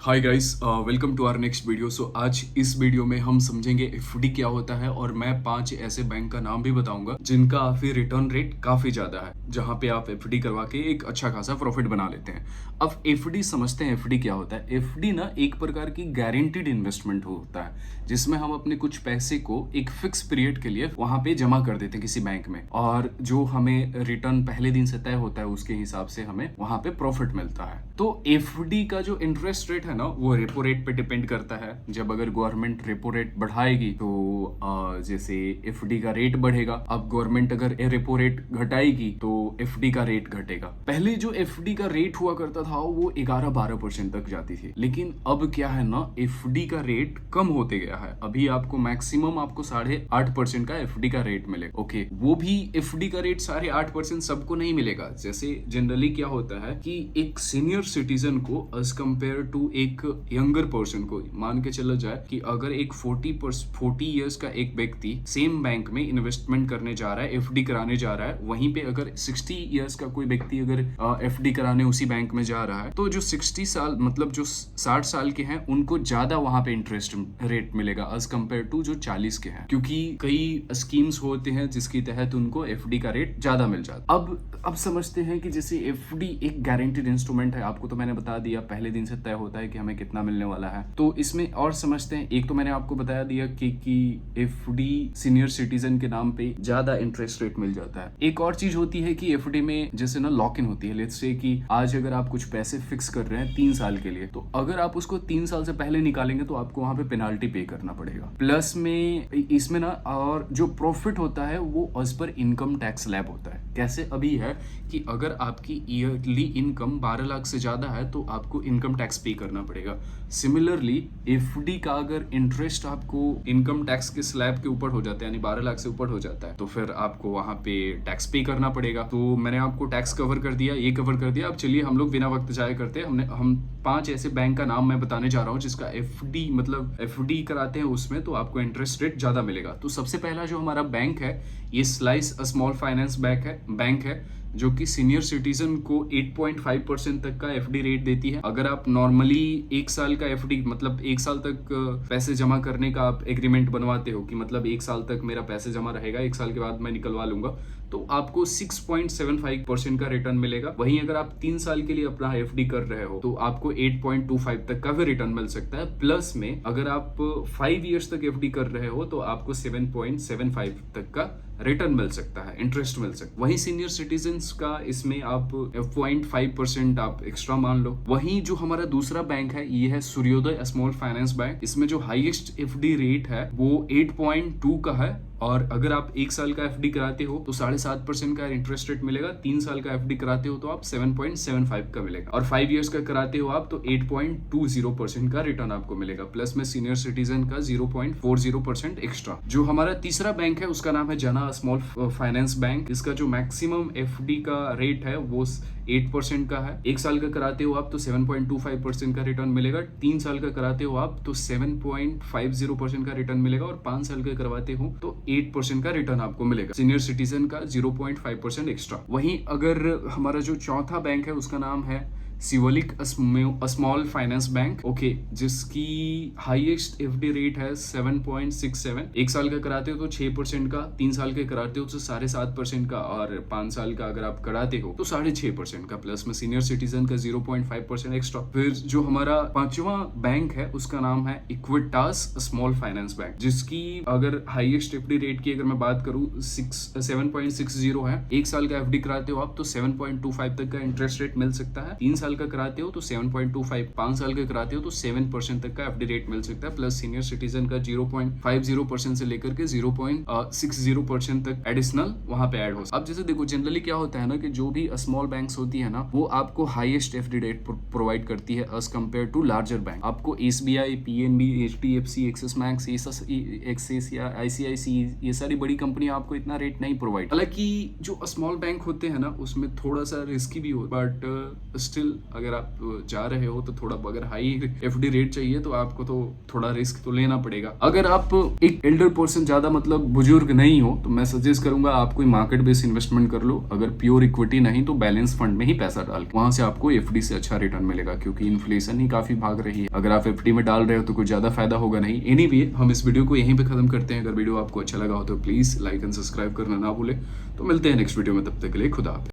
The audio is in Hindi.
Hi guys, welcome to our next video. So आज इस वीडियो में हम समझेंगे एफडी क्या होता है और मैं 5 ऐसे बैंक का नाम भी बताऊंगा जिनका फिर रिटर्न रेट काफी ज्यादा है, जहां पे आप एफडी करवा के एक अच्छा खासा प्रॉफिट बना लेते हैं। अब एफडी समझते हैं। एफडी क्या होता है? एफडी ना एक प्रकार की गारंटीड इन्वेस्टमेंट होता है जिसमें हम अपने कुछ पैसे को एक फिक्स पीरियड के लिए वहां पे जमा कर देते हैं किसी बैंक में, और जो हमें रिटर्न पहले दिन से तय होता है उसके हिसाब से हमें वहां पे प्रॉफिट मिलता है। तो एफडी का जो इंटरेस्ट रेट है ना, वो रेपो रेट पे डिपेंड करता है। जब अगर गवर्नमेंट रेपो रेट बढ़ाएगी तो जैसे एफडी का रेट बढ़ेगा। अब गवर्नमेंट अगर रेपो रेट घटाएगी तो एफडी का रेट घटेगा। पहले जो एफडी का रेट हुआ करता था वो 11-12% तक जाती थी, लेकिन अब क्या है ना, एफडी का रेट कम होते गया है। अभी आपको मैक्सिमम आपको 8.5% का एफडी का रेट मिलेगा। ओके, वो भी एफडी का रेट 8.5% सबको नहीं मिलेगा। जैसे जनरली क्या होता है कि एक सीनियर सिटीजन को एज कंपेयर टू एक यंगर पर्सन को, मान के चला जाए कि अगर एक 40 इयर्स का एक व्यक्ति सेम बैंक में इन्वेस्टमेंट करने जा रहा है, एफडी कराने जा रहा है, वहीं पे अगर 60 इयर्स का कोई व्यक्ति अगर एफडी कराने उसी बैंक में जा रहा है, तो जो 60 साल मतलब जो 60 साल के हैं उनको ज्यादा वहां पे इंटरेस्ट रेट मिलेगा एज कंपेयर टू जो 40 के हैं, क्योंकि कई स्कीम्स होते हैं जिसके तहत उनको एफडी का रेट ज्यादा मिल जाता है। अब समझते हैं कि जैसे एफडी एक गारंटीड इंस्ट्रूमेंट है। आपको तो मैंने बता दिया पहले दिन से तय होता है कि हमें कितना मिलने वाला है। तो इसमें और समझते हैं। एक तो मैंने आपको बताया दिया कि एफडी सीनियर सिटीजन के नाम पे ज्यादा इंटरेस्ट रेट मिल जाता है। एक और चीज होती है कि एफडी में जैसे ना लॉक इन होती है। लेट्स से कि आज अगर आप कुछ पैसे फिक्स कर रहे हैं 3 साल के लिए, तो अगर आप उसको 3 साल से पहले निकालेंगे तो आपको वहां पे पेनाल्टी पे करना पड़ेगा। प्लस में इसमें ना और जो प्रॉफिट होता है वो as per income tax slab होता है। कैसे अभी है कि अगर आपकी ईयरली इनकम 12 लाख से ज्यादा है तो आपको इनकम टैक्स पे करना पड़ेगा। सिमिलरली एफडी का अगर इंटरेस्ट आपको इनकम टैक्स के स्लैब के ऊपर हो जाता है, यानी 12 लाख से ऊपर हो जाता है, तो फिर आपको वहां पे टैक्स पे करना पड़ेगा। तो मैंने आपको टैक्स कवर कर दिया, ये कवर कर दिया। अब चलिए हम लोग बिना वक्त जाया करते हैं। हम 5 ऐसे बैंक का नाम मैं बताने जा रहा हूँ जिसका एफडी मतलब एफडी कराते हैं उसमें तो आपको इंटरेस्ट रेट ज्यादा मिलेगा। तो सबसे पहला जो हमारा बैंक है ये स्लाइस स्मॉल फाइनेंस बैंक है जो कि सीनियर सिटीजन को 8.5% तक का एफडी रेट देती है। अगर आप नॉर्मली 1 साल का एफडी मतलब 1 साल तक पैसे जमा करने का आप एग्रीमेंट बनवाते हो कि मतलब 1 साल तक मेरा पैसे जमा रहेगा, 1 साल के बाद मैं निकलवा लूंगा, तो आपको 6.75% का रिटर्न मिलेगा। वहीं अगर आप 3 साल के लिए अपना एफडी कर रहे हो तो आपको 8.25 तक का भी रिटर्न मिल सकता है। प्लस में अगर आप 5 इयर्स तक एफडी कर रहे हो तो आपको 7.75 तक का रिटर्न मिल सकता है, इंटरेस्ट मिल सकता है। वहीं सीनियर सिटीजन्स का इसमें आप 0.5% आप एक्स्ट्रा मान लो। वहीं जो हमारा दूसरा बैंक है ये है सूर्योदय स्मॉल फाइनेंस बैंक। इसमें जो हाईएस्ट एफडी रेट है वो 8.2 का है, और अगर आप 1 साल का एफडी कराते हो तो 7.5% का इंटरेस्ट रेट मिलेगा। 3 साल का एफडी कराते हो तो आप 7.75 का मिलेगा, और 5 इयर्स का कराते हो आप तो 8.20% का रिटर्न आपको मिलेगा। प्लस में सीनियर सिटीजन का 0.40% एक्स्ट्रा। जो हमारा तीसरा बैंक है उसका नाम है जना स्मॉल फाइनेंस बैंक। इसका जो मैक्सिमम एफडी का रेट है वो 8% का है। 1 साल का कराते हो आप तो 7.25% का रिटर्न मिलेगा। 3 साल का कराते हो आप तो 7.50% का रिटर्न मिलेगा, और 5 साल का करवाते हो तो 8% का रिटर्न आपको मिलेगा। सीनियर सिटीजन का 0.5% एक्स्ट्रा। वहीं अगर हमारा जो चौथा बैंक है उसका नाम है सिवलिक स्मॉल फाइनेंस बैंक। ओके, जिसकी हाईएस्ट एफडी रेट है 7.67। 1 साल का कराते हो तो 6% का, 3 साल के कराते हो तो 7.5% का, और 5 साल का अगर आप कराते हो तो 6.5% का। प्लस में सीनियर सिटीजन का 0.5% एक्स्ट्रा। फिर जो हमारा 5वां बैंक है उसका नाम है इक्विटास स्मॉल फाइनेंस बैंक, जिसकी अगर हाईएस्ट एफडी रेट की अगर मैं बात करूं 7.60 है। 1 साल का एफडी कराते हो आप तो 7.25 तक का इंटरेस्ट रेट मिल सकता है। 3 साल का कराते हो तो 7.25, 5 साल का कराते हो तो 7% तक का एफडी रेट मिल सकता है। प्लस सीनियर सिटीजन का 0.50% से लेकर के 0.60% तक एडिशनल वहां पे ऐड हो। अब जैसे देखो जनरली क्या होता है ना कि जो भी स्मॉल बैंक्स होती है ना वो आपको हाईएस्ट एफडी रेट प्रोवाइड करती है as compare to larger bank. आपको SBI, PNB, HDFC, Axis bank, Axis या आईसीआईसीआई, ये सारी बड़ी कंपनियां आपको इतना रेट नहीं प्रोवाइड। हालांकि जो स्मॉल बैंक होते हैं ना उसमें थोड़ा सा रिस्की भी हो, बट स्टिल अगर आप जा रहे हो तो थोड़ा अगर हाई एफडी रेट चाहिए तो आपको तो थोड़ा रिस्क तो लेना पड़ेगा। अगर आप एक एल्डर पर्सन, ज्यादा मतलब बुजुर्ग नहीं हो, तो मैं सजेस्ट करूंगा आप कोई मार्केट बेस्ड इन्वेस्टमेंट कर लो। अगर प्योर इक्विटी नहीं तो बैलेंस फंड में ही पैसा डाल, वहां से आपको एफडी से अच्छा रिटर्न मिलेगा, क्योंकि इन्फ्लेशन ही काफी भाग रही है। अगर आप एफडी में डाल रहे हो तो कुछ ज्यादा फायदा होगा नहीं। एनीवे, हम इस वीडियो को यहीं पे खत्म करते हैं। अगर वीडियो आपको अच्छा लगा हो तो प्लीज लाइक एंड सब्सक्राइब करना ना भूले। तो मिलते हैं नेक्स्ट वीडियो में, तब तक के लिए खुदा हाफिज़।